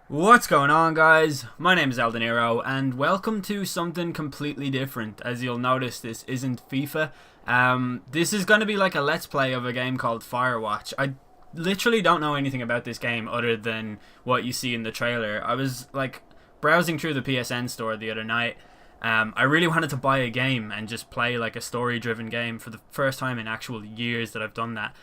What's going on, guys? My name is Eldeniro and welcome to something completely different. As you'll notice, this isn't FIFA. This is going to be like a let's play of a game called Firewatch. I literally don't know anything about this game other than what you see in the trailer. I was like browsing through the PSN store the other night. I really wanted to buy a game and just play like a story-driven game for the first time in actual years that I've done that.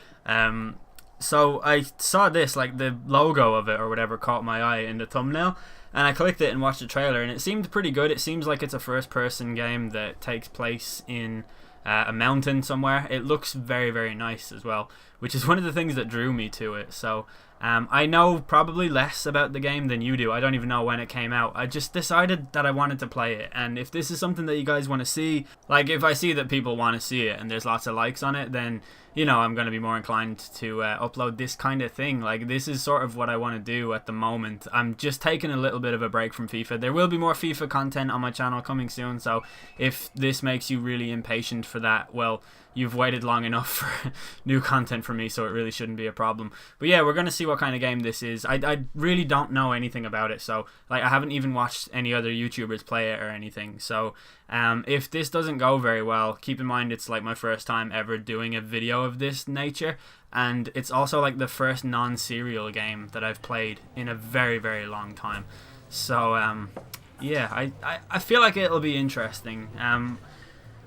So I saw this, like the logo of it or whatever caught my eye in the thumbnail, and I clicked it and watched the trailer, and it seemed pretty good. It seems like it's a first-person game that takes place in a mountain somewhere. It looks very, very nice as well, which is one of the things that drew me to it. So I know probably less about the game than you do. I don't even know when it came out. I just decided that I wanted to play it, and if this is something that you guys want to see, like if I see that people want to see it and there's lots of likes on it, then you know I'm going to be more inclined to upload this kind of thing. Like this is sort of what I want to do at the moment. I'm just taking a little bit of a break from FIFA. There will be more FIFA content on my channel coming soon, so if this makes you really impatient for that, well, you've waited long enough for new content from me, so it really shouldn't be a problem. But yeah, we're going to see what kind of game this is. I really don't know anything about it, so like I haven't even watched any other YouTubers play it or anything. So if this doesn't go very well, keep in mind it's like my first time ever doing a video of this nature, and it's also like the first non-serial game that I've played in a very, very long time. So yeah, I feel like it'll be interesting.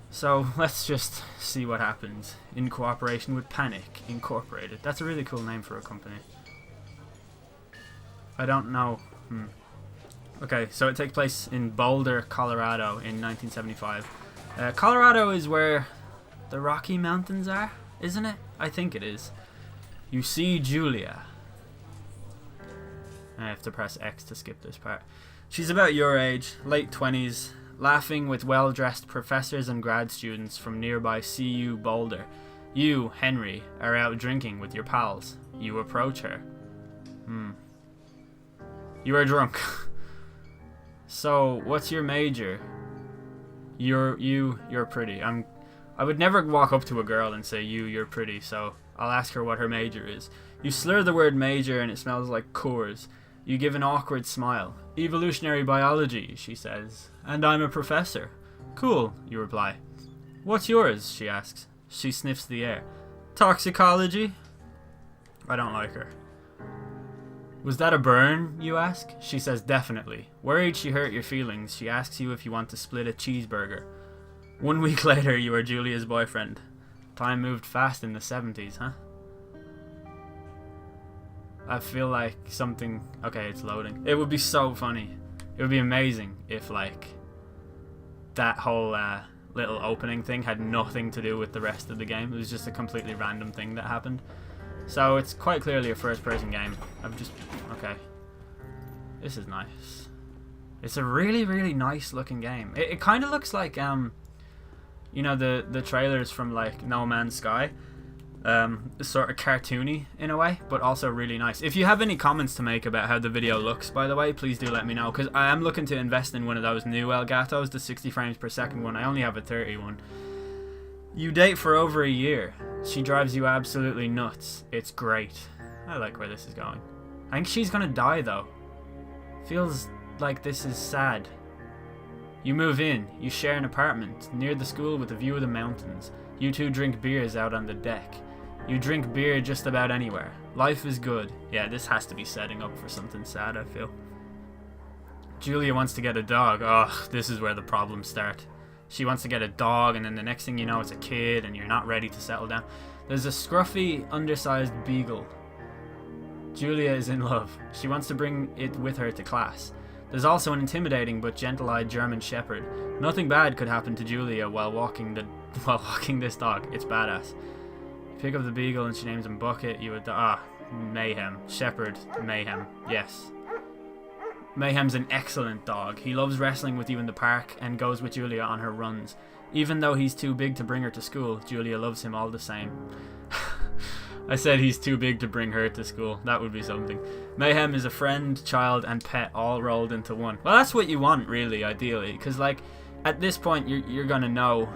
So let's just see what happens. In cooperation with Panic Incorporated. That's a really cool name for a company. I don't know. Okay, so it takes place in Boulder, Colorado in 1975. Colorado is where the Rocky Mountains are, isn't it? I think it is. You see Julia. I have to press X to skip this part. She's about your age, late 20s. Laughing with well-dressed professors and grad students from nearby CU Boulder. You, Henry, are out drinking with your pals. You approach her. You are drunk. So, what's your major? You're pretty. I would never walk up to a girl and say you're pretty, so I'll ask her what her major is. You slur the word major and it smells like Coors. You give an awkward smile. Evolutionary biology, she says. And I'm a professor. Cool, you reply. What's yours, she asks. She sniffs the air. Toxicology? I don't like her. Was that a burn, you ask? She says definitely. Worried she hurt your feelings, she asks you if you want to split a cheeseburger. 1 week later, you are Julia's boyfriend. Time moved fast in the 70s, huh? I feel like something... Okay, it's loading. It would be so funny. It would be amazing if, like, that whole little opening thing had nothing to do with the rest of the game. It was just a completely random thing that happened. So it's quite clearly a first-person game. Okay. This is nice. It's a really, really nice looking game. It kind of looks like, you know, the trailers from, like, No Man's Sky. Sort of cartoony in a way, but also really nice. If you have any comments to make about how the video looks, by the way, please do let me know, because I am looking to invest in one of those new Elgatos, the 60 frames per second one. I only have a 30 one. You date for over a year. She drives you absolutely nuts. It's great. I like where this is going. I think she's gonna die though. Feels like this is sad. You move in. You share an apartment near the school with a view of the mountains. You two drink beers out on the deck. You drink beer just about anywhere. Life is good. Yeah, this has to be setting up for something sad, I feel. Julia wants to get a dog. Ugh, this is where the problems start. She wants to get a dog, and then the next thing you know, it's a kid, and you're not ready to settle down. There's a scruffy, undersized beagle. Julia is in love. She wants to bring it with her to class. There's also an intimidating but gentle-eyed German shepherd. Nothing bad could happen to Julia while walking this dog. It's badass. You pick up the beagle and she names him Bucket. You would Mayhem. Shepherd. Mayhem. Yes. Mayhem's an excellent dog. He loves wrestling with you in the park and goes with Julia on her runs. Even though he's too big to bring her to school, Julia loves him all the same. I said he's too big to bring her to school. That would be something. Mayhem is a friend, child, and pet all rolled into one. Well, that's what you want, really, ideally. Because, like, at this point, you're going to know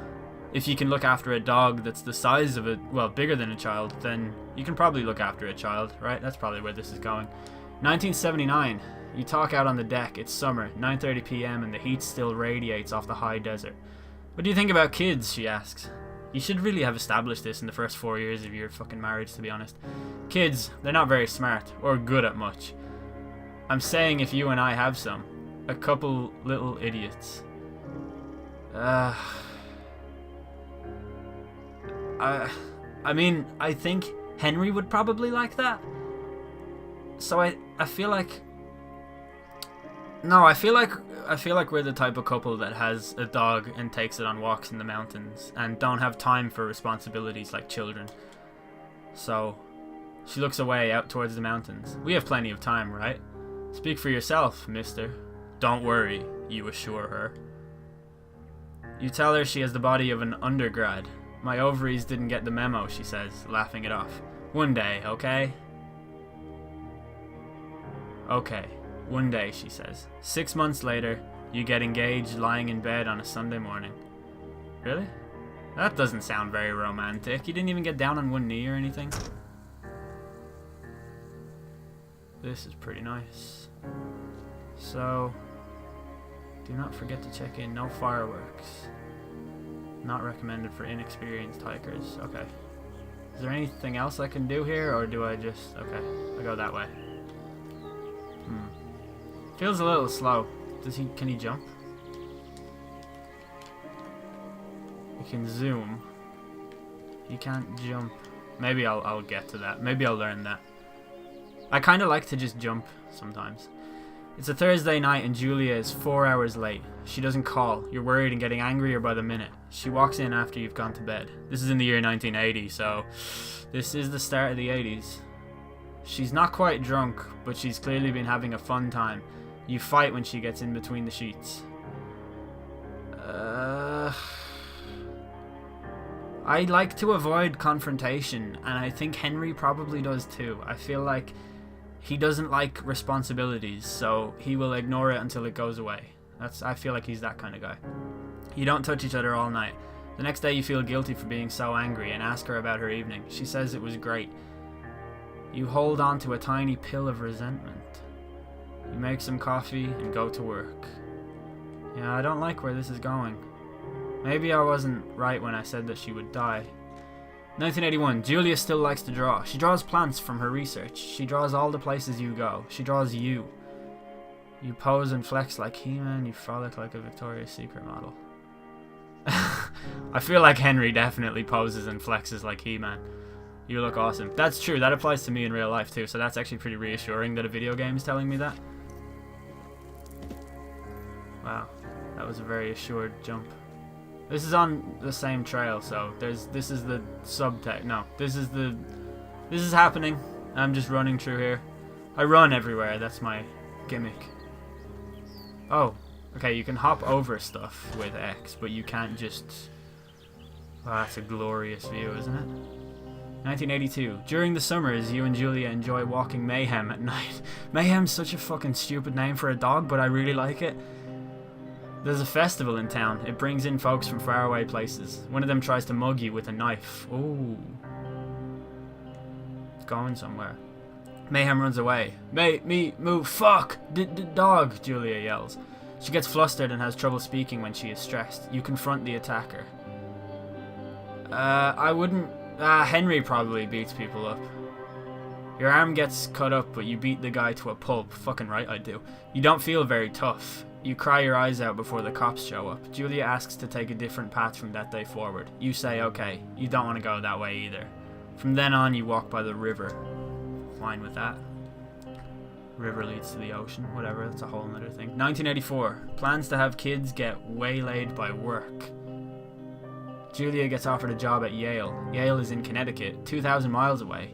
if you can look after a dog that's the size of bigger than a child, then you can probably look after a child, right? That's probably where this is going. 1979. You talk out on the deck. It's summer, 9:30 p.m. and the heat still radiates off the high desert. What do you think about kids? She asks. You should really have established this in the first 4 years of your fucking marriage, to be honest. Kids, they're not very smart or good at much. I'm saying if you and I have some. A couple little idiots. I mean, I think Henry would probably like that. So I feel like... No, I feel like we're the type of couple that has a dog and takes it on walks in the mountains and don't have time for responsibilities like children. So, she looks away out towards the mountains. We have plenty of time, right? Speak for yourself, mister. Don't worry, you assure her. You tell her she has the body of an undergrad. My ovaries didn't get the memo, she says, laughing it off. One day, okay? Okay. One day, she says. 6 months later, you get engaged lying in bed on a Sunday morning. Really? That doesn't sound very romantic. You didn't even get down on one knee or anything. This is pretty nice. So, do not forget to check in. No fireworks. Not recommended for inexperienced hikers. Okay. Is there anything else I can do here, or do I just... Okay, I go that way. Feels a little slow. Can he jump? He can zoom. He can't jump. Maybe I'll get to that. Maybe I'll learn that. I kind of like to just jump sometimes. It's a Thursday night and Julia is 4 hours late. She doesn't call. You're worried and getting angrier by the minute. She walks in after you've gone to bed. This is in the year 1980, so this is the start of the 80s. She's not quite drunk, but she's clearly been having a fun time. You fight when she gets in between the sheets. I like to avoid confrontation, and I think Henry probably does too. I feel like he doesn't like responsibilities, so he will ignore it until it goes away. I feel like he's that kind of guy. You don't touch each other all night. The next day you feel guilty for being so angry and ask her about her evening. She says it was great. You hold on to a tiny pill of resentment. You make some coffee and go to work. Yeah, I don't like where this is going. Maybe I wasn't right when I said that she would die. 1981. Julia still likes to draw. She draws plants from her research. She draws all the places you go. She draws you. You pose and flex like He-Man. You frolic like a Victoria's Secret model. I feel like Henry definitely poses and flexes like He-Man. You look awesome. That's true. That applies to me in real life too. So that's actually pretty reassuring that a video game is telling me that. Wow. That was a very assured jump. This is on the same trail, so this is the subtext. No, this is happening. I'm just running through here. I run everywhere, that's my gimmick. Oh, okay, you can hop over stuff with X, but you can't just... Oh, that's a glorious view, isn't it? 1982. During the summers, you and Julia enjoy walking Mayhem at night. Mayhem's such a fucking stupid name for a dog, but I really like it. There's a festival in town. It brings in folks from faraway places. One of them tries to mug you with a knife. Ooh. It's going somewhere. Mayhem runs away. Me, move, fuck! Dog, Julia yells. She gets flustered and has trouble speaking when she is stressed. You confront the attacker. I wouldn't... Henry probably beats people up. Your arm gets cut up, but you beat the guy to a pulp. Fucking right I do. You don't feel very tough. You cry your eyes out before the cops show up. Julia asks to take a different path from that day forward. You say okay. You don't want to go that way either. From then on, you walk by the river. Fine with that. River leads to the ocean. Whatever, that's a whole other thing. 1984. Plans to have kids get waylaid by work. Julia gets offered a job at Yale. Yale is in Connecticut, 2,000 miles away.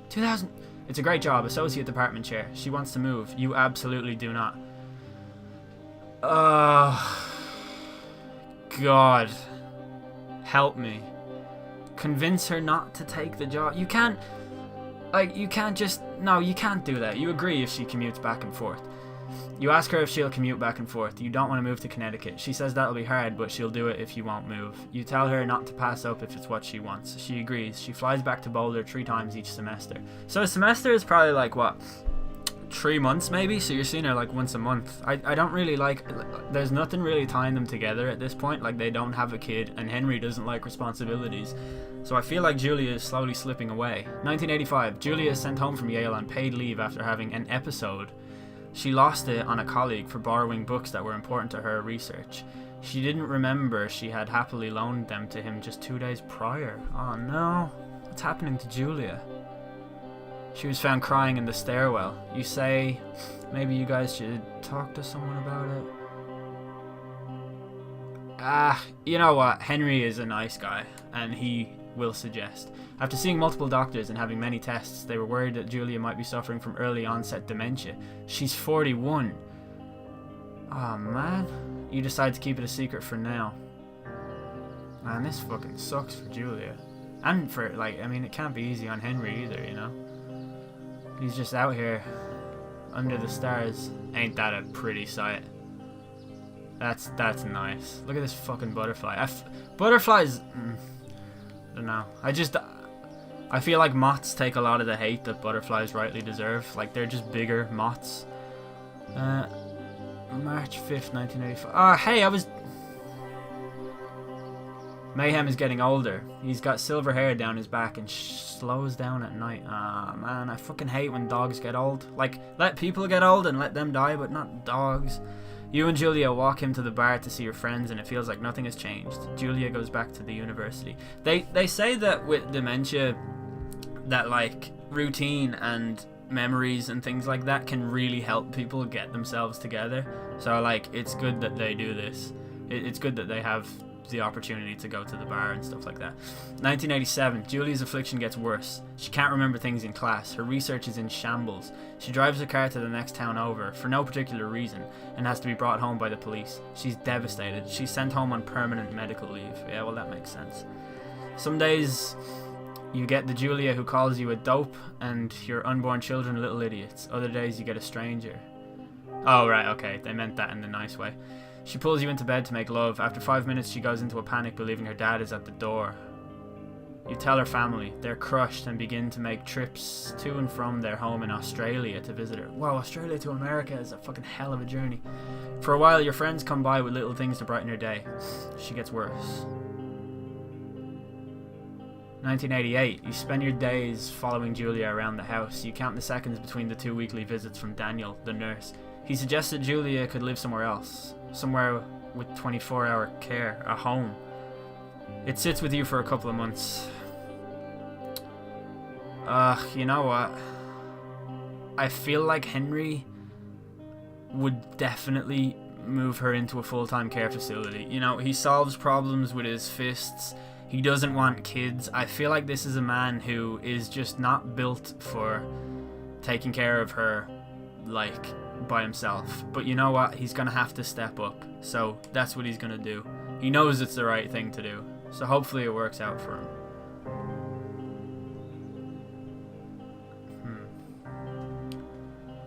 2,000? It's a great job, associate department chair. She wants to move. You absolutely do not. God. Help me. Convince her not to take the job. You can't... Like, you can't just... No, you can't do that. You agree if she commutes back and forth. You ask her if she'll commute back and forth. You don't want to move to Connecticut. She says that'll be hard, but she'll do it if you won't move. You tell her not to pass up if it's what she wants. She agrees. She flies back to Boulder 3 times each semester. So a semester is probably like, what? 3 months maybe, so you're seeing her like once a month. I don't really like, there's nothing really tying them together at this point. Like, they don't have a kid, and Henry doesn't like responsibilities, so I feel like Julia is slowly slipping away. 1985, Julia is sent home from Yale on paid leave after having an episode. She lost it on a colleague for borrowing books that were important to her research. She didn't remember she had happily loaned them to him just 2 days prior. Oh no, what's happening to Julia? She was found crying in the stairwell. You say, maybe you guys should talk to someone about it? You know what? Henry is a nice guy, and he will suggest. After seeing multiple doctors and having many tests, they were worried that Julia might be suffering from early onset dementia. She's 41. Oh man. You decide to keep it a secret for now. Man, this fucking sucks for Julia. And for, like, I mean, it can't be easy on Henry either, you know? He's just out here under the stars. Ain't that a pretty sight? That's nice. Look at this fucking butterfly. Butterflies, I don't know. I feel like moths take a lot of the hate that butterflies rightly deserve. Like, they're just bigger moths. March 5th, 1985. Hey, Mayhem is getting older. He's got silver hair down his back and slows down at night. Man, I fucking hate when dogs get old. Like, let people get old and let them die, but not dogs. You and Julia walk him to the bar to see your friends, and it feels like nothing has changed. Julia goes back to the university. They say that with dementia, that like routine and memories and things like that can really help people get themselves together. So like, it's good that they do this. It's good that they have the opportunity to go to the bar and stuff like that. 1987, Julia's affliction gets worse. She can't remember things in class. Her research is in shambles. She drives her car to the next town over for no particular reason and has to be brought home by the police. She's devastated. She's sent home on permanent medical leave. Yeah, well, that makes sense. Some days you get the Julia who calls you a dope and your unborn children little idiots. Other days you get a stranger. Oh, right, okay. They meant that in the nice way. She pulls you into bed to make love. After 5 minutes, she goes into a panic, believing her dad is at the door. You tell her family. They're crushed and begin to make trips to and from their home in Australia to visit her. Wow, Australia to America is a fucking hell of a journey. For a while, your friends come by with little things to brighten her day. She gets worse. 1988. You spend your days following Julia around the house. You count the seconds between the 2 weekly visits from Daniel, the nurse. He suggested Julia could live somewhere else. Somewhere with 24-hour care. A home. It sits with you for a couple of months. You know what? I feel like Henry would definitely move her into a full-time care facility. You know, he solves problems with his fists. He doesn't want kids. I feel like this is a man who is just not built for taking care of her, like, by himself. But you know what? He's gonna have to step up. So that's what he's gonna do. He knows it's the right thing to do. So hopefully it works out for him.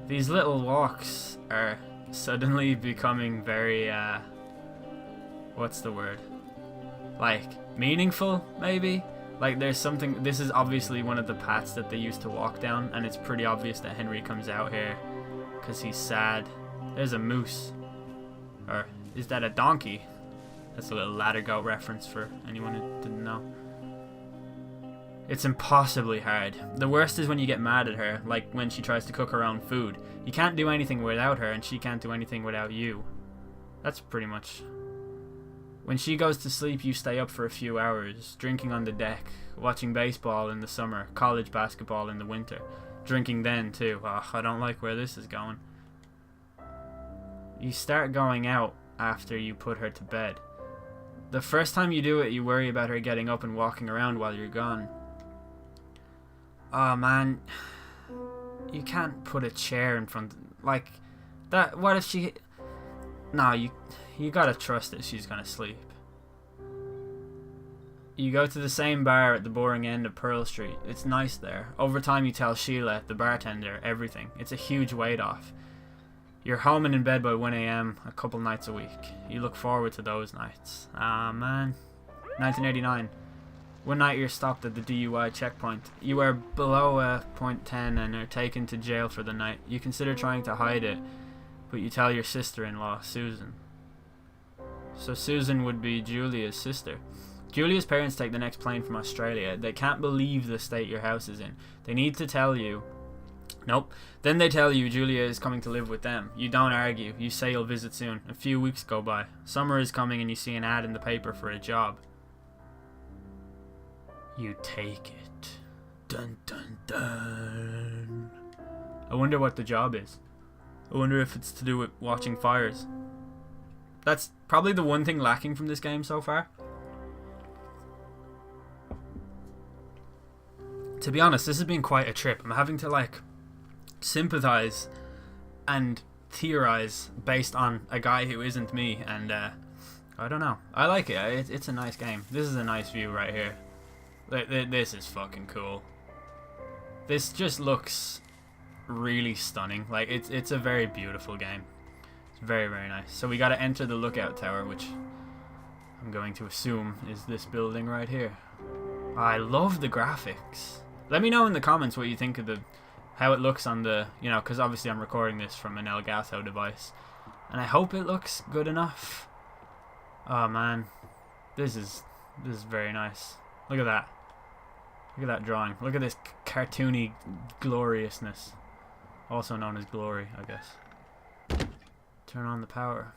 These little walks are suddenly becoming very, what's the word? Like, meaningful, maybe? Like, there's something, this is obviously one of the paths that they used to walk down, and it's pretty obvious that Henry comes out here because he's sad. There's a moose. Or, is that a donkey? That's a little ladder goat reference for anyone who didn't know. It's impossibly hard. The worst is when you get mad at her, like when she tries to cook her own food. You can't do anything without her, and she can't do anything without you. That's pretty much... When she goes to sleep, you stay up for a few hours, drinking on the deck, watching baseball in the summer, college basketball in the winter. Drinking then, too. Oh, I don't like where this is going. You start going out after you put her to bed. The first time you do it, you worry about her getting up and walking around while you're gone. Oh, man. You can't put a chair in front... Like, that... What if she... No, you gotta trust that she's gonna sleep. You go to the same bar at the boring end of Pearl Street. It's nice there. Over time you tell Sheila, the bartender, everything. It's a huge weight off. You're home and in bed by 1 AM a couple nights a week. You look forward to those nights. Ah, man. 1989. One night you're stopped at the DUI checkpoint. You are below a .10 and are taken to jail for the night. You consider trying to hide it, but you tell your sister-in-law, Susan. So Susan would be Julia's sister. Julia's parents take the next plane from Australia. They can't believe the state your house is in. They need to tell you. Nope. Then they tell you Julia is coming to live with them. You don't argue. You say you'll visit soon. A few weeks go by. Summer is coming and you see an ad in the paper for a job. You take it. Dun dun dun. I wonder what the job is. I wonder if it's to do with watching fires. That's probably the one thing lacking from this game so far. To be honest, this has been quite a trip. I'm having to like sympathize and theorize based on a guy who isn't me, and I don't know. I like it. It's a nice game. This is a nice view right here. This is fucking cool. This just looks really stunning. Like it's a very beautiful game. It's very, very nice. So we got to enter the lookout tower, which I'm going to assume is this building right here. I love the graphics. Let me know in the comments what you think of how it looks on the, you know, because obviously I'm recording this from an Elgato device, and I hope it looks good enough. Oh man, this is very nice. Look at that. Look at that drawing. Look at this cartoony gloriousness, also known as glory, I guess. Turn on the power.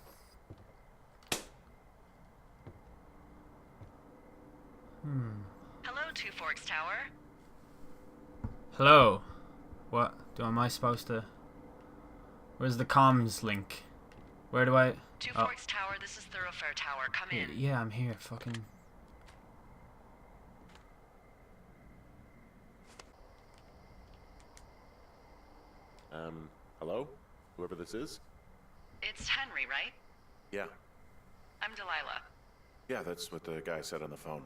Hello, Two Forks Tower. Hello. What? Am I supposed to... Where's the comms link? Where do I... Two Forks Tower, this is Thoroughfare Tower. Come in. Yeah, I'm here. Fucking... Hello? Whoever this is? It's Henry, right? Yeah. I'm Delilah. Yeah, that's what the guy said on the phone.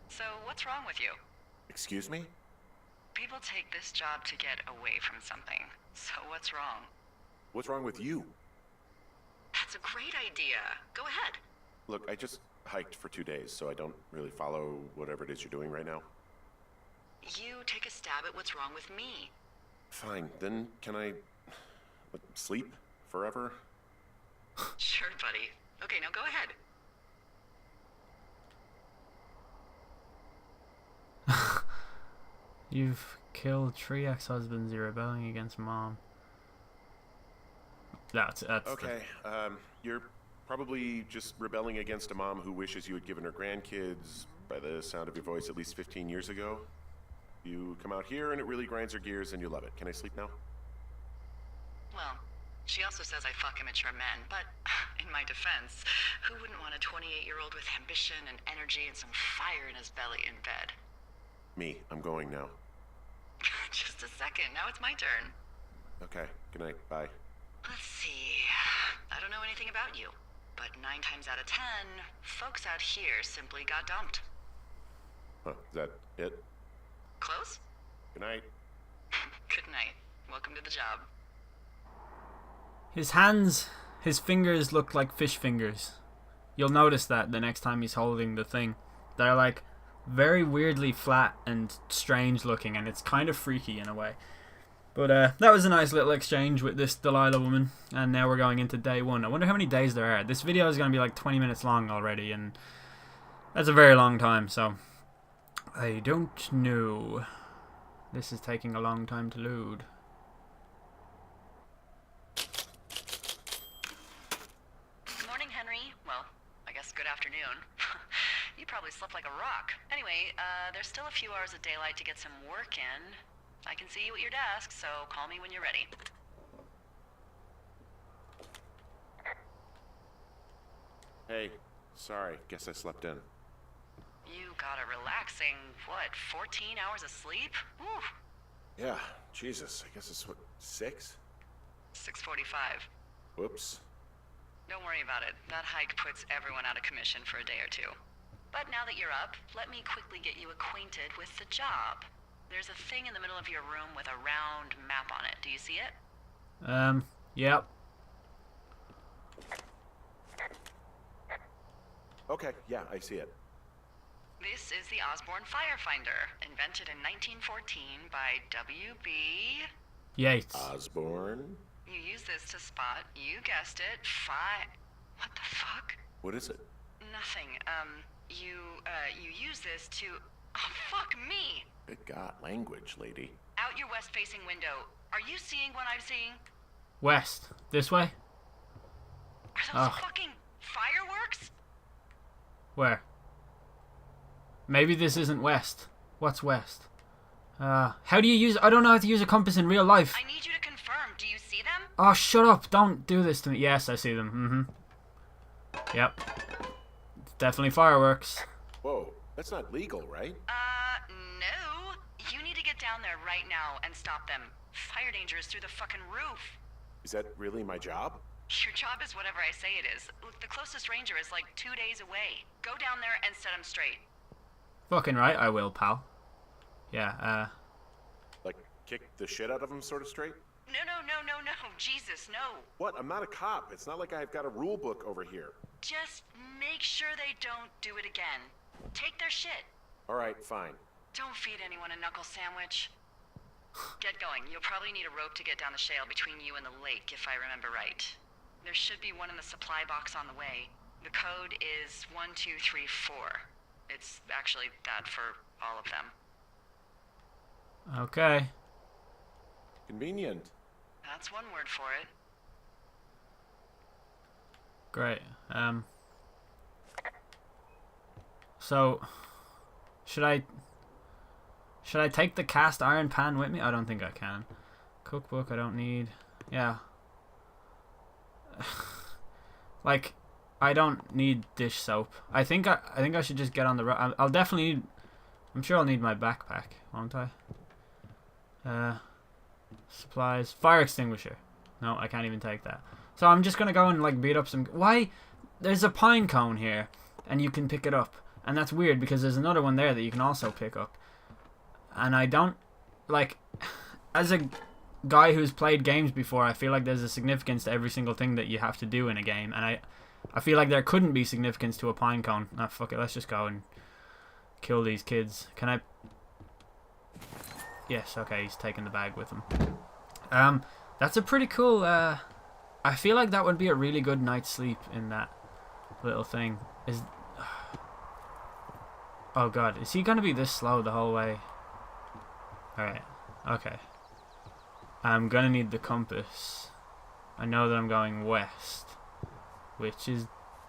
So, what's wrong with you? Excuse me? People take this job to get away from something. So, what's wrong? What's wrong with you? That's a great idea. Go ahead. Look, I just hiked for 2 days, so I don't really follow whatever it is you're doing right now. You take a stab at what's wrong with me. Fine, then can I... sleep? Forever? Sure, buddy. Okay, now go ahead. You've killed 3 ex-husbands. You're rebelling against mom. That's okay, you're probably just rebelling against a mom who wishes you had given her grandkids, by the sound of your voice, at least 15 years ago. You come out here and it really grinds her gears and you love it. Can I sleep now? Well, she also says I fuck immature men, but in my defense, who wouldn't want a 28-year-old with ambition and energy and some fire in his belly in bed? Me. I'm going now. Just a second. Now it's my turn. Okay. Good night. Bye. Let's see. I don't know anything about you, but 9 times out of 10, folks out here simply got dumped. Huh. Is that it? Close? Good night. Good night. Welcome to the job. His hands, his fingers look like fish fingers. You'll notice that the next time he's holding the thing. They're like very weirdly flat and strange looking, and it's kind of freaky in a way. But that was a nice little exchange with this Delilah woman, and now we're going into day 1. I wonder how many days there are. This video is going to be like 20 minutes long already, and that's a very long time, so I don't know. This is taking a long time to load. Morning, Henry. Well, I guess good afternoon. You probably slept like a rock. Anyway, there's still a few hours of daylight to get some work in. I can see you at your desk, so call me when you're ready. Hey. Sorry. Guess I slept in. You got a relaxing, what, 14 hours of sleep? Whew. Yeah. Jesus. I guess it's what, 6? 6:45. Whoops. Don't worry about it. That hike puts everyone out of commission for a day or two. But now that you're up, let me quickly get you acquainted with the job. There's a thing in the middle of your room with a round map on it. Do you see it? Yep. Okay. Yeah, I see it. This is the Osborne Firefinder, invented in 1914 by W.B. Yates. Osborne? You use this to spot, you guessed it, What the fuck? What is it? Nothing. You use this to... Oh, fuck me! Good God, language, lady. Out your west-facing window. Are you seeing what I'm seeing? West. This way? Are those fucking fireworks? Where? Maybe this isn't west. What's west? How do you use... I don't know how to use a compass in real life. I need you to confirm. Do you see them? Oh, shut up. Don't do this to me. Yes, I see them. Yep. It's definitely fireworks. Whoa, that's not legal, right? No. You need to get down there right now and stop them. Fire danger is through the fucking roof. Is that really my job? Your job is whatever I say it is. Look, the closest ranger is like 2 days away. Go down there and set him straight. Fucking right, I will, pal. Yeah, Like, kick the shit out of him sort of straight? No. Jesus, no. What? I'm not a cop. It's not like I've got a rule book over here. Just make sure they don't do it again. Take their shit. All right, fine. Don't feed anyone a knuckle sandwich. Get going. You'll probably need a rope to get down the shale between you and the lake, if I remember right. There should be one in the supply box on the way. The code is 1234. It's actually that for all of them. okay. Convenient. That's one word for it. Great. So, should I take the cast iron pan with me? I don't think I can. Cookbook, I don't need. Yeah. Like, I don't need dish soap. I think I should just get on the road. I'll definitely need. I'm sure I'll need my backpack, won't I? Supplies, fire extinguisher. No, I can't even take that. So I'm just gonna go and like beat up some. Why? There's a pine cone here, and you can pick it up, and that's weird because there's another one there that you can also pick up. And I don't like, as a guy who's played games before, I feel like there's a significance to every single thing that you have to do in a game, and I feel like there couldn't be significance to a pine cone. Nah, fuck it, let's just go and kill these kids. Can I? Yes, okay, he's taking the bag with him. That's a pretty cool, I feel like that would be a really good night's sleep in that little thing. Oh god, is he gonna be this slow the whole way? Alright, okay. I'm gonna need the compass. I know that I'm going west, which is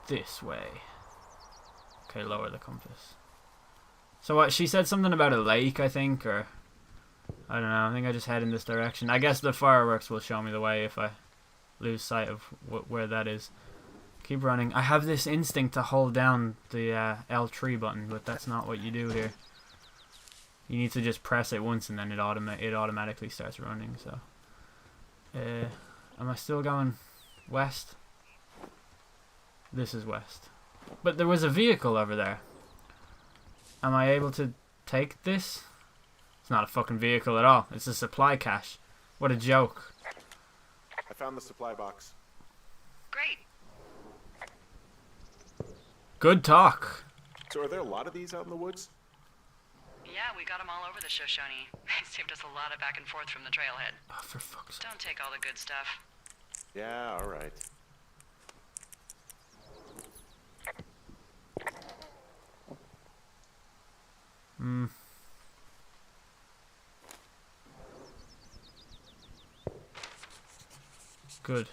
this way. Okay, lower the compass. So what, she said something about a lake, I think, or I don't know, I think I just head in this direction. I guess the fireworks will show me the way if I lose sight of where that is. Keep running. I have this instinct to hold down the L3 button, but that's not what you do here. You need to just press it once and then it automatically starts running. So, am I still going west? This is west. But there was a vehicle over there. Am I able to take this? It's not a fucking vehicle at all. It's a supply cache. What a joke. I found the supply box. Great. Good talk. So are there a lot of these out in the woods? Yeah, we got them all over the Shoshone. They saved us a lot of back and forth from the trailhead. Oh, for fuck's sake. Don't take all the good stuff. Yeah, all right. Good.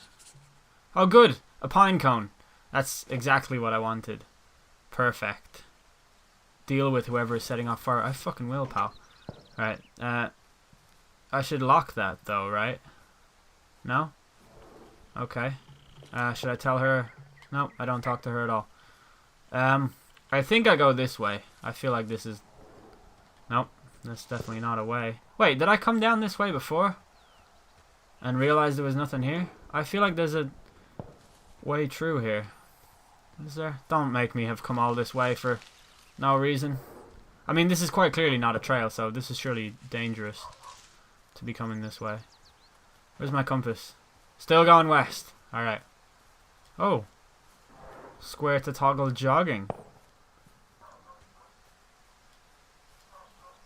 Oh, good! A pine cone. That's exactly what I wanted. Perfect. Deal with whoever is setting off fire. I fucking will, pal. Right. I should lock that, though, right? No? Okay. Should I tell her? No, I don't talk to her at all. I think I go this way. I feel like this is... Nope. That's definitely not a way. Wait, did I come down this way before? And realize there was nothing here? I feel like there's a way through here. Is there? Don't make me have come all this way for no reason. I mean, this is quite clearly not a trail, so this is surely dangerous to be coming this way. Where's my compass? Still going west. Alright. Oh. Square to toggle jogging.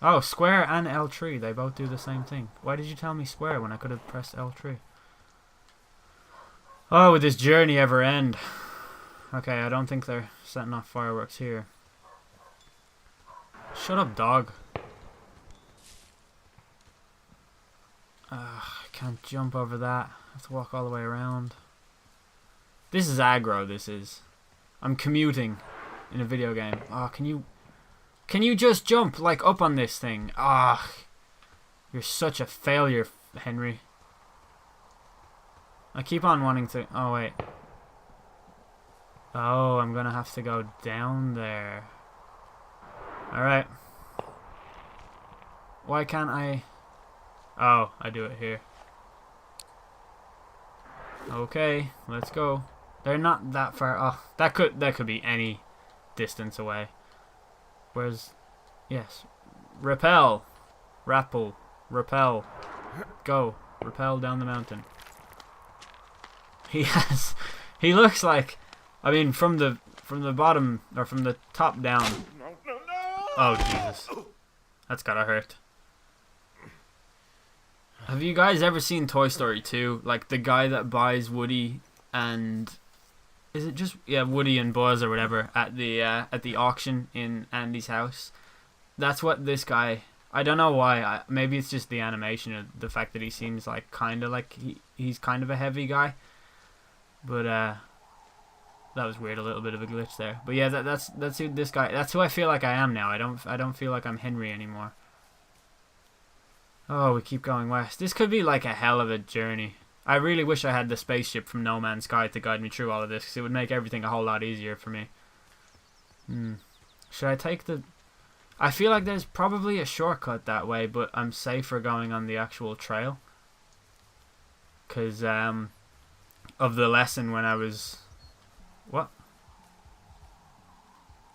Oh, square and L3. They both do the same thing. Why did you tell me square when I could have pressed L3? Oh, would this journey ever end? Okay, I don't think they're setting off fireworks here. Shut up, dog. I can't jump over that. I have to walk all the way around. This is aggro, this is. I'm commuting in a video game. Oh, can you just jump, like, up on this thing? Ah, you're such a failure, Henry. I keep on wanting to... Oh, wait. Oh, I'm gonna have to go down there. Alright. Why can't I... Oh, I do it here. Okay, let's go. They're not that far. Oh, that could be any distance away. Where's... Yes. Rappel. Rappel. Rappel. Go. Rappel down the mountain. He has... He looks like... I mean, from the bottom, or from the top down. No. Oh, Jesus. That's gotta hurt. Have you guys ever seen Toy Story 2? Like, the guy that buys Woody and... Is it just... Yeah, Woody and Buzz or whatever at the auction in Andy's house. That's what this guy... I don't know why. Maybe it's just the animation or the fact that he seems like kind of like... He's kind of a heavy guy. But, that was weird, a little bit of a glitch there. But yeah, that's who this guy... That's who I feel like I am now. I don't feel like I'm Henry anymore. Oh, we keep going west. This could be like a hell of a journey. I really wish I had the spaceship from No Man's Sky to guide me through all of this, because it would make everything a whole lot easier for me. Should I take the... I feel like there's probably a shortcut that way, but I'm safer going on the actual trail. Because, of the lesson when I was... What?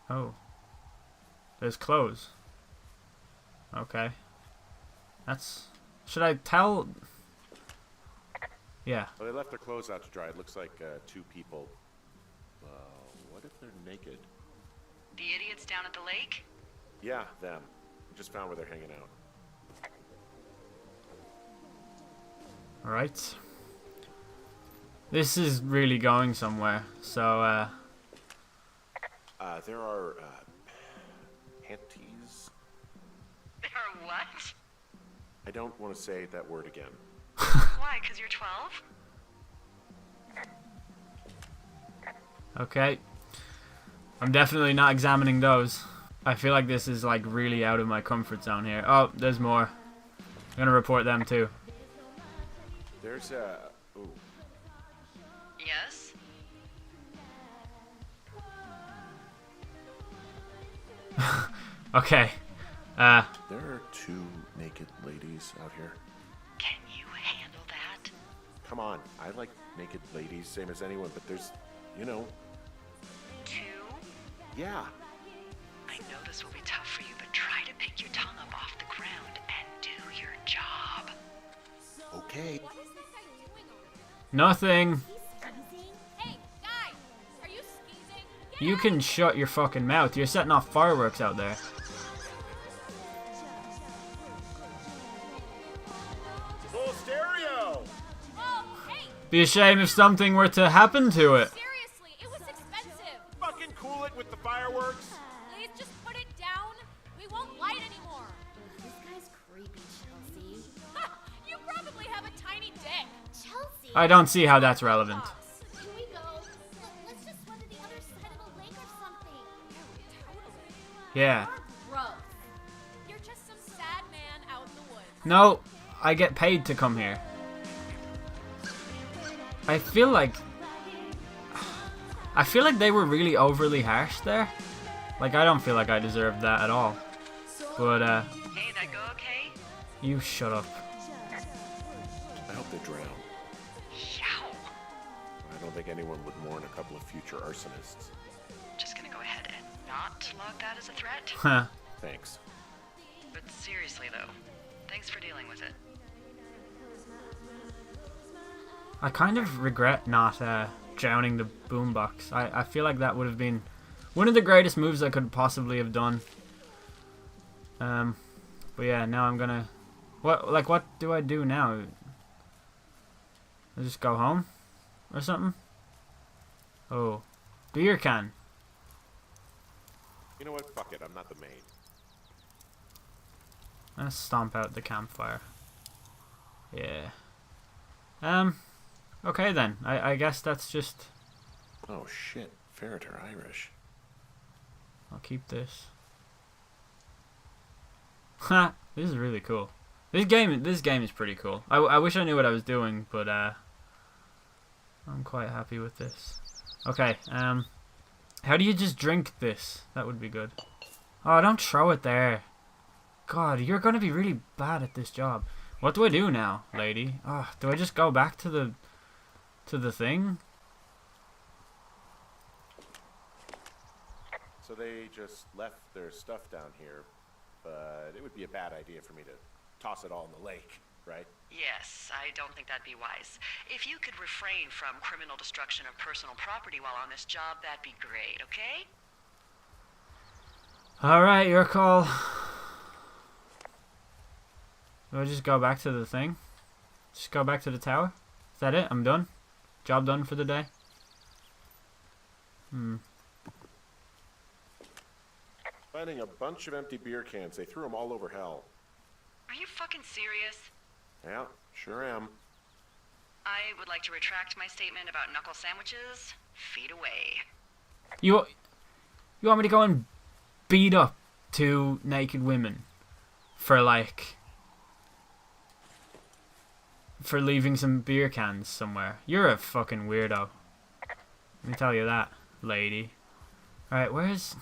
Oh. There's clothes. Okay. That's... Should I tell... Yeah. Well, they left their clothes out to dry. It looks like 2 people. What if they're naked? The idiots down at the lake? Yeah, them. Just found where they're hanging out. Alright. This is really going somewhere, so, There are, panties. There are what? I don't want to say that word again. Why, 'cause you're 12? okay. I'm definitely not examining those. I feel like this is, like, really out of my comfort zone here. Oh, there's more. I'm gonna report them, too. There's ooh. Yes? Okay. There are 2 naked ladies out here. Can you handle that? Come on, I like naked ladies, same as anyone, but there's, you know... 2? Yeah. I know this will be tough for you, but try to pick your tongue up off the ground and do your job. Okay. Nothing. Hey, guys, are you skeezing? You can shut your fucking mouth. You're setting off fireworks out there. Full stereo! Oh, hey, Be a shame if something were to happen to it. seriously, it was expensive. Fucking cool it with the fireworks! Please just put it down. We won't light anymore. This guy's creepy, Chelsea. You probably have a tiny dick. Chelsea! I don't see how that's relevant. Can we go? Let's just run to the other side of the lake or something. Yeah. Gross. You're just some sad man out in the woods. No, I get paid to come here. I feel like they were really overly harsh there. Like, I don't feel like I deserved that at all. But, Hey, that go okay? you shut up. I hope they drown. Yow. I don't think anyone would mourn a couple of future arsonists. Just gonna go ahead and not log that as a threat. Huh. Thanks. But seriously, though, thanks for dealing with it. I kind of regret not drowning the boombox. I feel like that would have been one of the greatest moves I could possibly have done. But yeah, now I'm gonna... What do I do now? I just go home? Or something? Oh. Beer can. You know what? Fuck it. I'm not the main. Let's stomp out the campfire. Yeah. Okay then. I guess that's just... Oh shit. Ferret are Irish. I'll keep this. Ha! This is really cool. This game is pretty cool. I wish I knew what I was doing, but I'm quite happy with this. Okay, how do you just drink this? That would be good. Oh, don't throw it there. God, you're gonna be really bad at this job. What do I do now, lady? Oh, do I just go back to the thing? So they just left their stuff down here, but it would be a bad idea for me to toss it all in the lake, right? Yes, I don't think that'd be wise. If you could refrain from criminal destruction of personal property while on this job, that'd be great, okay? Alright, your call. Do I just go back to the thing? Just go back to the tower? Is that it? I'm done? Job done for the day? Finding a bunch of empty beer cans. They threw them all over hell. Are you fucking serious? Yeah, sure am. I would like to retract my statement about knuckle sandwiches. Feet away. You want me to go and beat up 2 naked women for leaving some beer cans somewhere? You're a fucking weirdo. Let me tell you that, lady. Alright, where's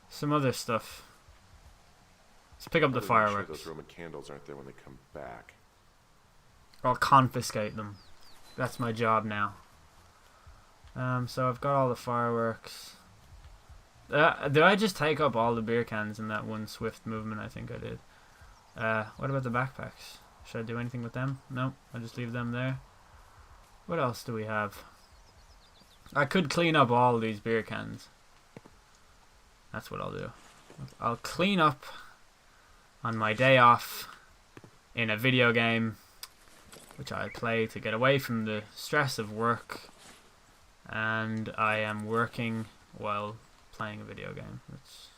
some other stuff? Let's pick up the Probably make fireworks. Sure those Roman candles aren't there when they come back. I'll confiscate them. That's my job now. So I've got all the fireworks. Did I just take up all the beer cans in that one swift movement? I think I did. What about the backpacks? Should I do anything with them? No, I'll just leave them there. What else do we have? I could clean up all these beer cans. That's what I'll do. I'll clean up on my day off in a video game, which I play to get away from the stress of work. And I am working while playing a video game. That's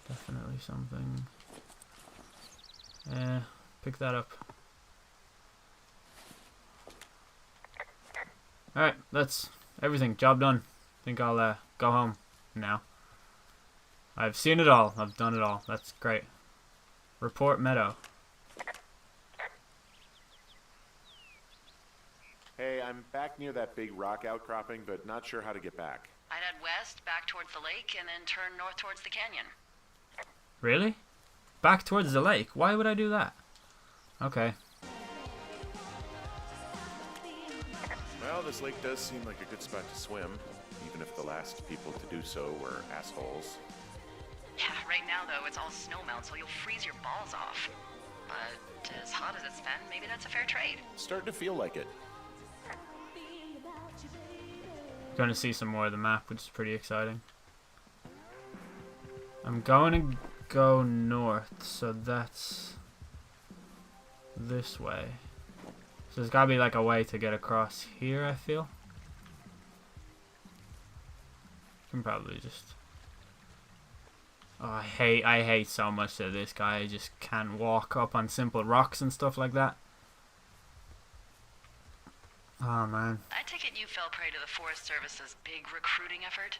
definitely something. Pick that up. Alright, that's everything. Job done. Think I'll go home now. I've seen it all. I've done it all. That's great. Report Meadow. Hey, I'm back near that big rock outcropping, but not sure how to get back. I'd head west, back towards the lake, and then turn north towards the canyon. Really? Back towards the lake? Why would I do that? Okay. Well, this lake does seem like a good spot to swim, even if the last people to do so were assholes. Yeah, right now, though, it's all snowmelt, so you'll freeze your balls off. But as hot as it's been, maybe that's a fair trade. Starting to feel like it. Going to see some more of the map, which is pretty exciting. I'm going to go north, so that's this way. So there's got to be like a way to get across here, I feel. Can probably just... Oh, I hate so much that this guy just can't walk up on simple rocks and stuff like that. Oh man. I take it you fell prey to the Forest Service's big recruiting effort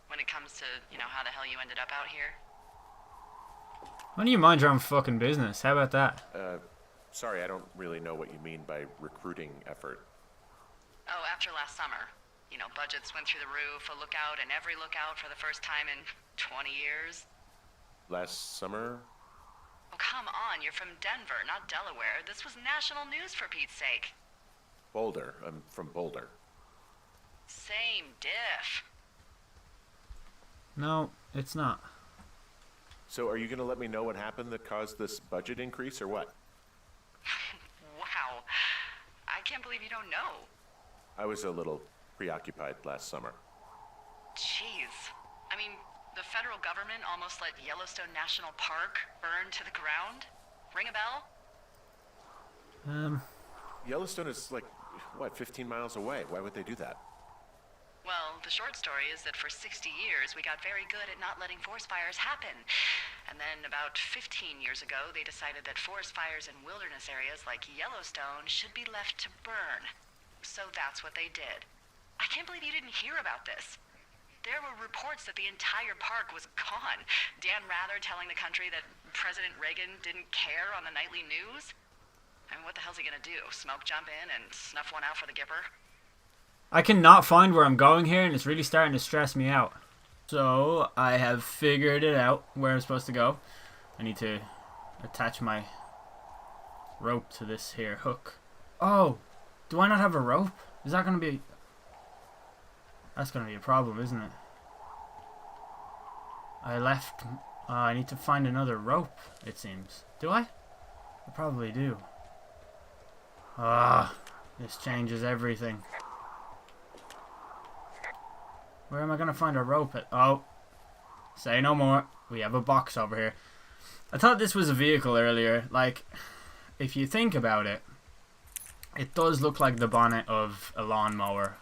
when it comes to, how the hell you ended up out here. Why don't you mind your own fucking business? How about that? Sorry, I don't really know what you mean by recruiting effort. Oh, after last summer. Budgets went through the roof, a lookout, and every lookout for the first time in 20 years. Last summer? Oh, come on, you're from Denver, not Delaware. This was national news for Pete's sake. Boulder. I'm from Boulder. Same diff. No, it's not. So are you going to let me know what happened that caused this budget increase, or what? Wow. I can't believe you don't know. I was a little preoccupied last summer. Jeez. I mean, the federal government almost let Yellowstone National Park burn to the ground? Ring a bell? Yellowstone is like, what, 15 miles away? Why would they do that? Well, the short story is that for 60 years, we got very good at not letting forest fires happen. And then about 15 years ago, they decided that forest fires in wilderness areas like Yellowstone should be left to burn. So that's what they did. I can't believe you didn't hear about this. There were reports that the entire park was gone. Dan Rather telling the country that President Reagan didn't care on the nightly news. I mean, what the hell's he gonna do? Smoke jump in and snuff one out for the Gipper? I cannot find where I'm going here, and it's really starting to stress me out. So, I have figured it out where I'm supposed to go. I need to attach my rope to this here hook. Oh! Do I not have a rope? Is that going to be... That's going to be a problem, isn't it? I left... I need to find another rope, it seems. Do I? I probably do. This changes everything. Where am I going to find a rope at? Oh. Say no more. We have a box over here. I thought this was a vehicle earlier. Like, if you think about it, it does look like the bonnet of a lawnmower.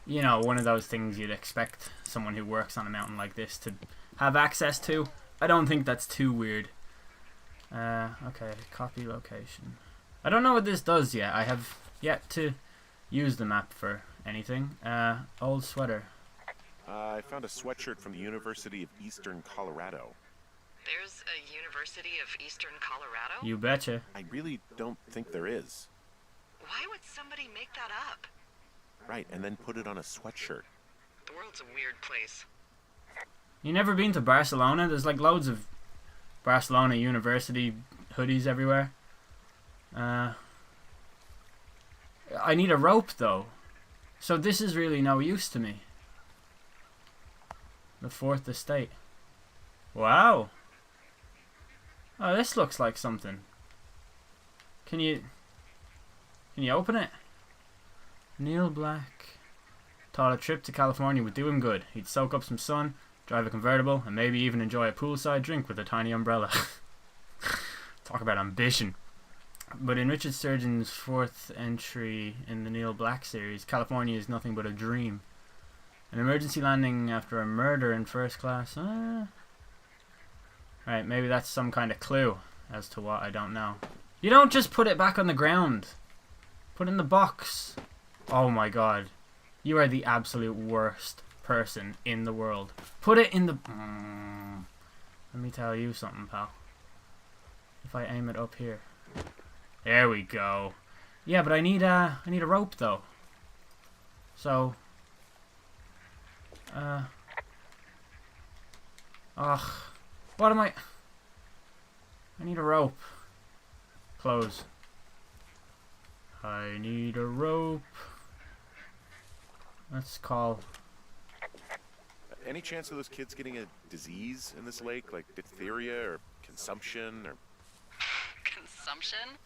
You know, one of those things you'd expect someone who works on a mountain like this to have access to. I don't think that's too weird. Okay, copy location. I don't know what this does yet. I have yet to use the map for anything. Old sweater. I found a sweatshirt from the University of Eastern Colorado. There's a University of Eastern Colorado? You betcha. I really don't think there is. Why would somebody make that up? Right, and then put it on a sweatshirt. The world's a weird place. You never been to Barcelona? There's like loads of Barcelona University hoodies everywhere. I need a rope though. So this is really no use to me. The Fourth Estate. Wow. Oh, this looks like something. Can you open it? Neil Black thought a trip to California would do him good. He'd soak up some sun, drive a convertible, and maybe even enjoy a poolside drink with a tiny umbrella. Talk about ambition. But in Richard Sturgeon's fourth entry in the Neil Black series, California is nothing but a dream. An emergency landing after a murder in first class. Right, maybe that's some kind of clue as to what I don't know. You don't just put it back on the ground. Put it in the box. Oh my god. You are the absolute worst person in the world. Put it in the... Let me tell you something, pal. If I aim it up here. There we go. Yeah, but I need a rope though. So... what am I need a rope. Close. I need a rope. Let's call. Any chance of those kids getting a disease in this lake, like diphtheria or consumption or... Consumption?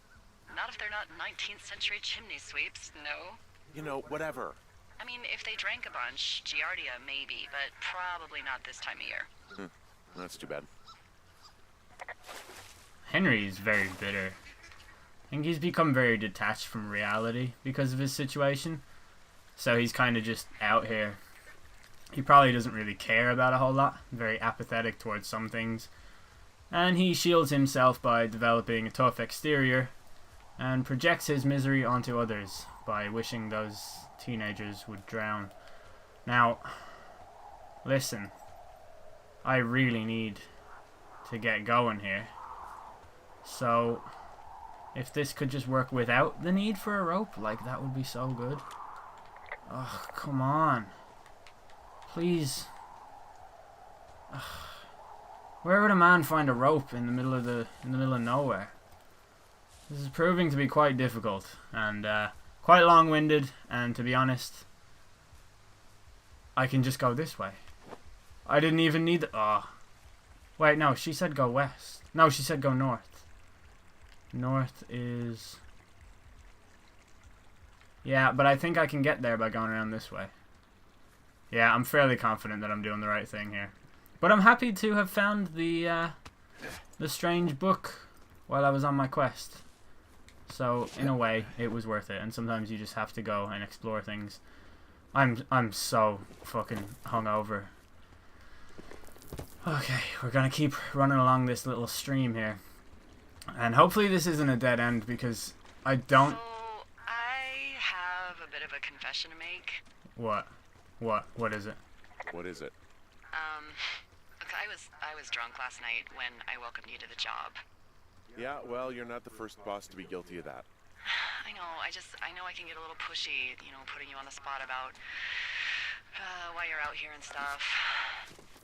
Not if they're not 19th century chimney sweeps, no. You know, whatever. I mean, if they drank a bunch, Giardia maybe, but probably not this time of year. That's too bad. Henry's very bitter. I think he's become very detached from reality because of his situation. So he's kind of just out here. He probably doesn't really care about a whole lot. Very apathetic towards some things. And he shields himself by developing a tough exterior and projects his misery onto others by wishing those teenagers would drown. Now, listen. I really need to get going here. So, if this could just work without the need for a rope, like that would be so good. Oh, come on. Please. Ugh. Where would a man find a rope in the middle of nowhere? This is proving to be quite difficult and quite long-winded, and to be honest, I can just go this way. I didn't even need the... Oh. Wait, no, she said go west. No, she said go north. North is... Yeah, but I think I can get there by going around this way. Yeah, I'm fairly confident that I'm doing the right thing here. But I'm happy to have found the strange book while I was on my quest. So in a way, it was worth it. And sometimes you just have to go and explore things. I'm so fucking hungover. Okay, we're gonna keep running along this little stream here, and hopefully this isn't a dead end because I don't. So, I have a bit of a confession to make. What? What is it? What is it? Okay, I was drunk last night when I welcomed you to the job. Yeah, well, you're not the first boss to be guilty of that. I know, I know I can get a little pushy, you know, putting you on the spot about why you're out here and stuff.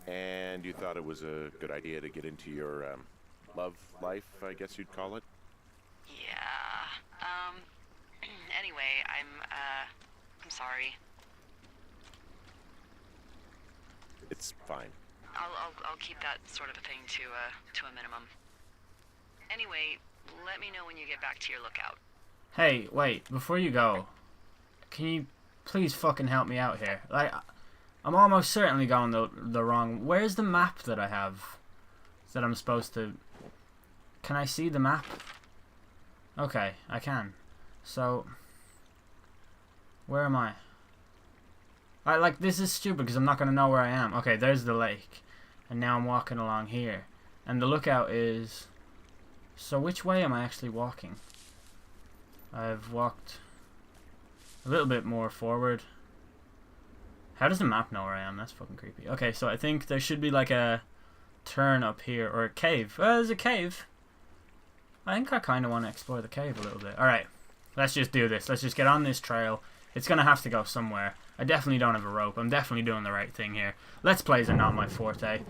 And you thought it was a good idea to get into your love life, I guess you'd call it? Yeah. Anyway, I'm sorry. It's fine. I'll keep that sort of a thing to a minimum. Anyway, let me know when you get back to your lookout. Hey, wait, before you go, can you please fucking help me out here? Like, I'm almost certainly going the wrong. Where's the map that I have that I'm supposed to? Can I see the map? Okay, I can. So, where am I? Like, this is stupid because I'm not going to know where I am. Okay, there's the lake. And now I'm walking along here. And the lookout is... So which way am I actually walking? I've walked a little bit more forward. How does the map know where I am? That's fucking creepy. Okay, so I think there should be like a turn up here. Or a cave. There's a cave. I think I kind of want to explore the cave a little bit. Alright, let's just do this. Let's just get on this trail. It's going to have to go somewhere. I definitely don't have a rope. I'm definitely doing the right thing here. Let's plays are not my forte.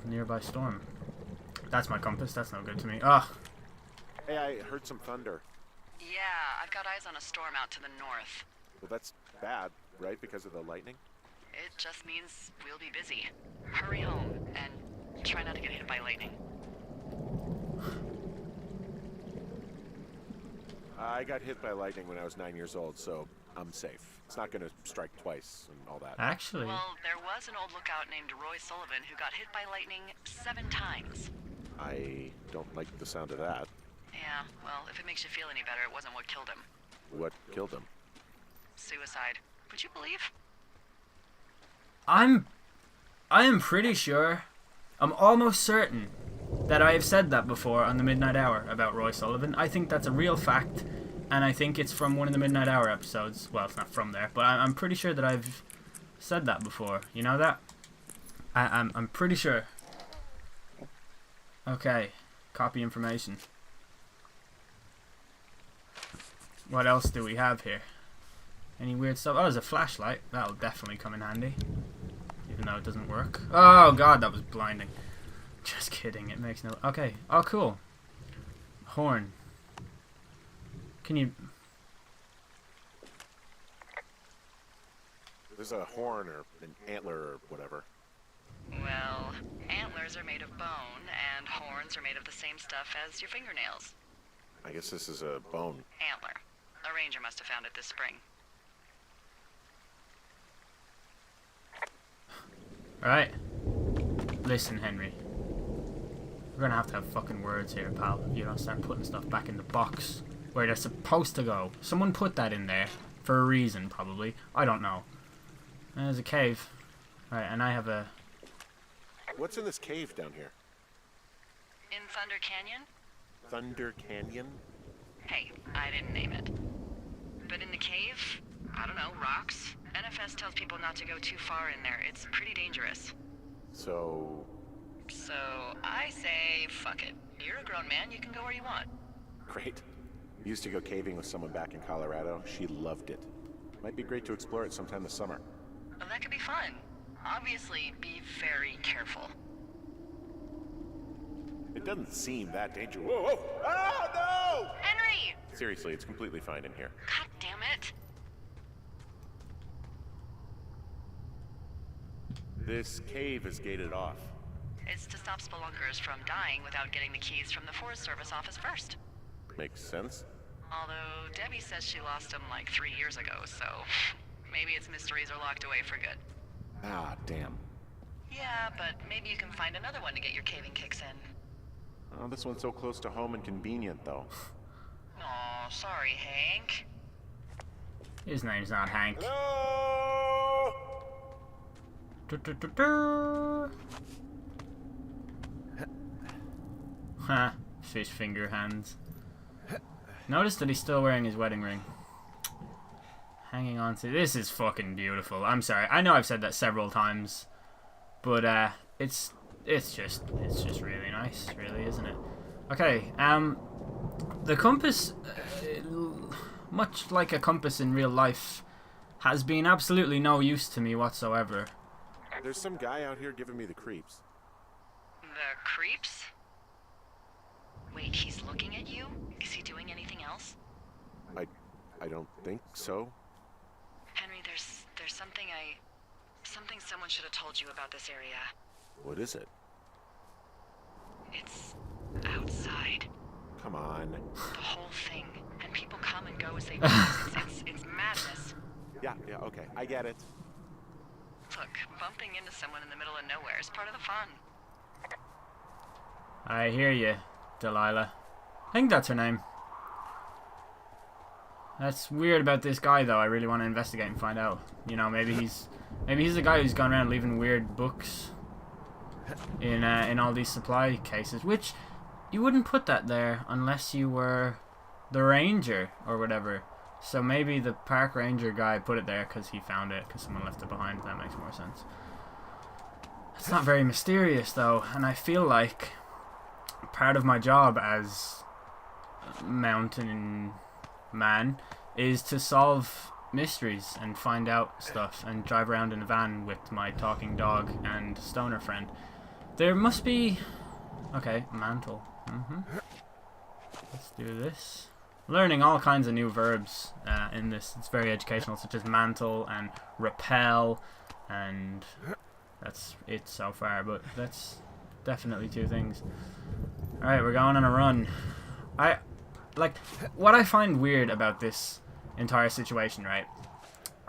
Nearby storm. That's my compass. That's no good to me. Ugh. Hey, I heard some thunder. Yeah, I've got eyes on a storm out to the north. Well, that's bad, right? Because of the lightning? It just means we'll be busy. Hurry home and try not to get hit by lightning. I got hit by lightning when I was 9 years old, so I'm safe. It's not going to strike twice and all that. Actually. Well, there was an old lookout named Roy Sullivan who got hit by lightning 7 times. I don't like the sound of that. Yeah, well, if it makes you feel any better, it wasn't what killed him. What killed him? Suicide. Would you believe? I am pretty sure, I'm almost certain that I have said that before on the Midnight Hour about Roy Sullivan. I think that's a real fact, and I think it's from one of the Midnight Hour episodes. Well, it's not from there, but I'm pretty sure that I've said that before. You know that? I'm pretty sure. Okay, copy information. What else do we have here? Any weird stuff? Oh, there's a flashlight. That'll definitely come in handy. Even though it doesn't work. Oh god, that was blinding. Just kidding, it makes no... Okay, oh cool. Horn. Can you... There's a horn or an antler or whatever. Well, antlers are made of bone, and horns are made of the same stuff as your fingernails. I guess this is a bone. Antler. A ranger must have found it this spring. Alright. Listen, Henry. We're gonna have to have fucking words here, pal. If you don't start putting stuff back in the box where they're supposed to go. Someone put that in there. For a reason, probably. I don't know. There's a cave. Alright, and I have a... What's in this cave down here? In Thunder Canyon? Thunder Canyon? Hey, I didn't name it. But in the cave, I don't know, rocks? NFS tells people not to go too far in there. It's pretty dangerous. So I say, fuck it. You're a grown man, you can go where you want. great. Used to go caving with someone back in Colorado. She loved it. Might be great to explore it sometime this summer. Well, that could be fun. Obviously, be very careful. It doesn't seem that dangerous. Whoa, whoa! Oh, no! Henry! Seriously, it's completely fine in here. God damn it. This cave is gated off. It's to stop spelunkers from dying without getting the keys from the Forest Service office first. Makes sense. Although Debbie says she lost them like 3 years ago, so maybe its mysteries are locked away for good. Ah, damn. Yeah, but maybe you can find another one to get your caving kicks in. Oh, this one's so close to home and convenient, though. Aw, sorry, Hank. His name's not Hank. Hello? Ha, fish finger hands. Notice that he's still wearing his wedding ring. Hanging on to this is fucking beautiful. I'm sorry. I know I've said that several times, but it's just really nice, really, isn't it? Okay. The compass, much like a compass in real life, has been absolutely no use to me whatsoever. There's some guy out here giving me the creeps. The creeps? Wait, he's looking at you? Is he doing anything else? I don't think so. Henry, there's something someone should have told you about this area. What is it? It's outside. Come on. The whole thing. And people come and go as they please. It's madness. Yeah, okay. I get it. Look, bumping into someone in the middle of nowhere is part of the fun. I hear you, Delilah. I think that's her name. That's weird about this guy, though. I really want to investigate and find out. You know, maybe he's the guy who's gone around leaving weird books in all these supply cases. Which you wouldn't put that there unless you were the ranger or whatever. So maybe the park ranger guy put it there because he found it because someone left it behind. That makes more sense. It's not very mysterious, though, and I feel like part of my job as mountain man is to solve mysteries and find out stuff and drive around in a van with my talking dog and stoner friend. There must be... Okay, mantle. Let's do this. Learning all kinds of new verbs in this. It's very educational, such as mantle and repel, and that's it so far, but that's definitely two things. Alright, we're going on a run. What I find weird about this entire situation, right,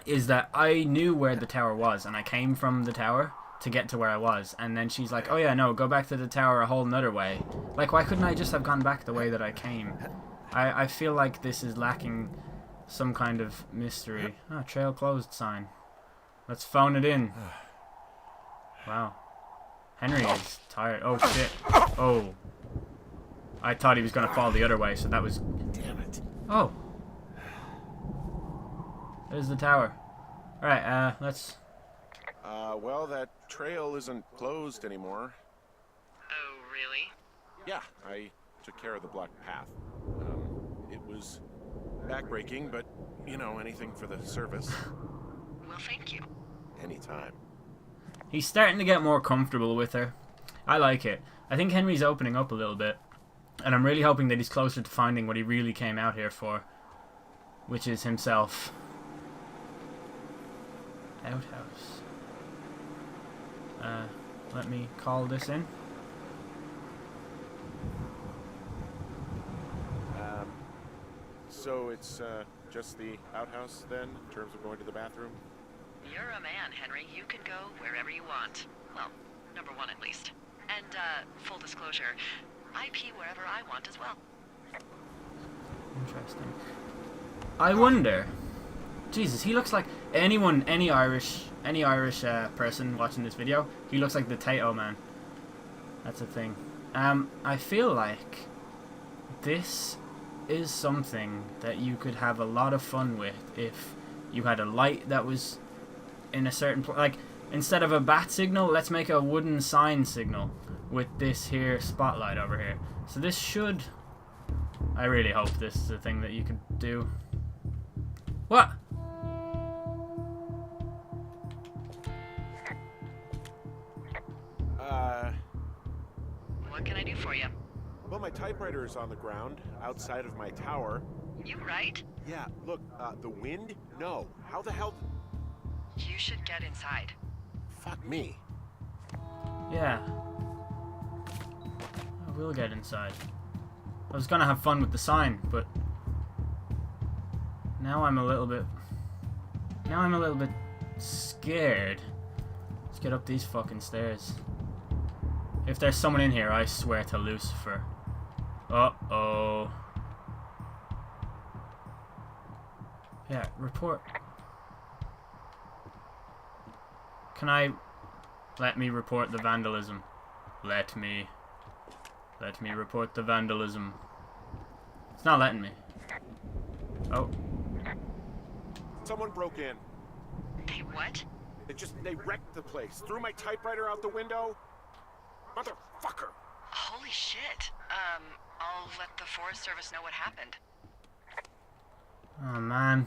is that I knew where the tower was, and I came from the tower to get to where I was, and then she's like, oh yeah, no, go back to the tower a whole nother way. Like, why couldn't I just have gone back the way that I came? I feel like this is lacking some kind of mystery. Oh, trail closed sign. Let's phone it in. Wow. Henry is tired. Oh, shit. Oh. I thought he was going to fall the other way, so that was... Damn it. Oh. There's the tower. Alright, let's... Well, that trail isn't closed anymore. Oh, really? Yeah, I took care of the blocked path. It was backbreaking, but, you know, anything for the service. Well, thank you. Anytime. He's starting to get more comfortable with her. I like it. I think Henry's opening up a little bit. And I'm really hoping that he's closer to finding what he really came out here for. Which is himself. Outhouse. Let me call this in. So it's just the outhouse then, in terms of going to the bathroom? You're a man, Henry. You can go wherever you want. Well, number one at least. And, full disclosure, I pee wherever I want as well. Interesting. I wonder... Jesus, he looks like any Irish person watching this video, he looks like the Tato man. That's a thing. I feel like this is something that you could have a lot of fun with if you had a light that was in a certain like instead of a bat signal, let's make a wooden sign signal with this here spotlight over here. So this should, I really hope this is a thing that you could do. What? What can I do for you? Well, my typewriter is on the ground, outside of my tower. You right? Yeah, look, the wind? No. How the hell... You should get inside. Fuck me. Yeah. I will get inside. I was gonna have fun with the sign, but now I'm a little bit scared. Let's get up these fucking stairs. If there's someone in here, I swear to Lucifer. Uh-oh. Yeah, report. Can I... Let me report the vandalism. Let me report the vandalism. It's not letting me. Oh. Someone broke in. They what? They wrecked the place. Threw my typewriter out the window. Motherfucker. Holy shit. I'll let the Forest Service know what happened. Oh, man.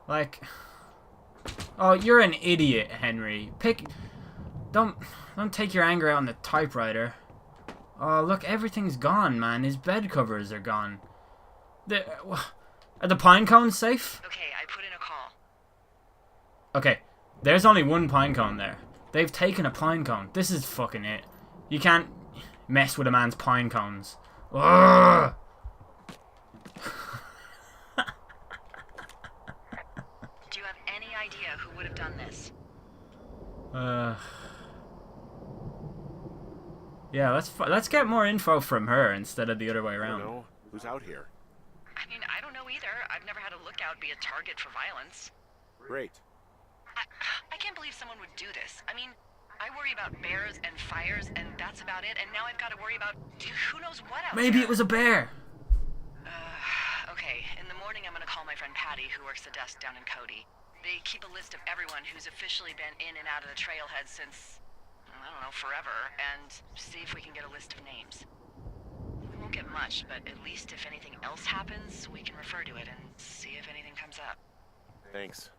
Like... Oh, you're an idiot, Henry. Don't take your anger out on the typewriter. Oh, look, everything's gone, man. His bed covers are gone. Are the pine cones safe? Okay, I put in a call. Okay, there's only one pine cone there. They've taken a pine cone. This is fucking it. You can't mess with a man's pine cones. Ugh! Do you have any idea who would have done this? Yeah, let's get more info from her instead of the other way I around. don't know. Who's out here? I mean, I don't know either. I've never had a lookout be a target for violence. Great. I can't believe someone would do this. I mean, I worry about bears and fires, and that's about it. And now I've got to worry about who knows what out Maybe there. it was a bear. Okay, in the morning I'm gonna call my friend Patty, who works the desk down in Cody. They keep a list of everyone who's officially been in and out of the trailhead since, I don't know, forever, and see if we can get a list of names. We won't get much, but at least if anything else happens, we can refer to it and see if anything comes up. Thanks.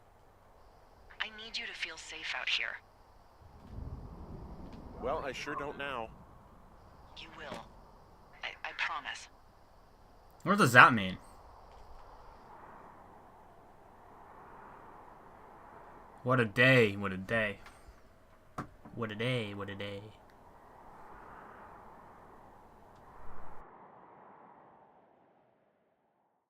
I need you to feel safe out here. Well, I sure don't now. You will. I promise. What does that mean? What a day, what a day. What a day, what a day.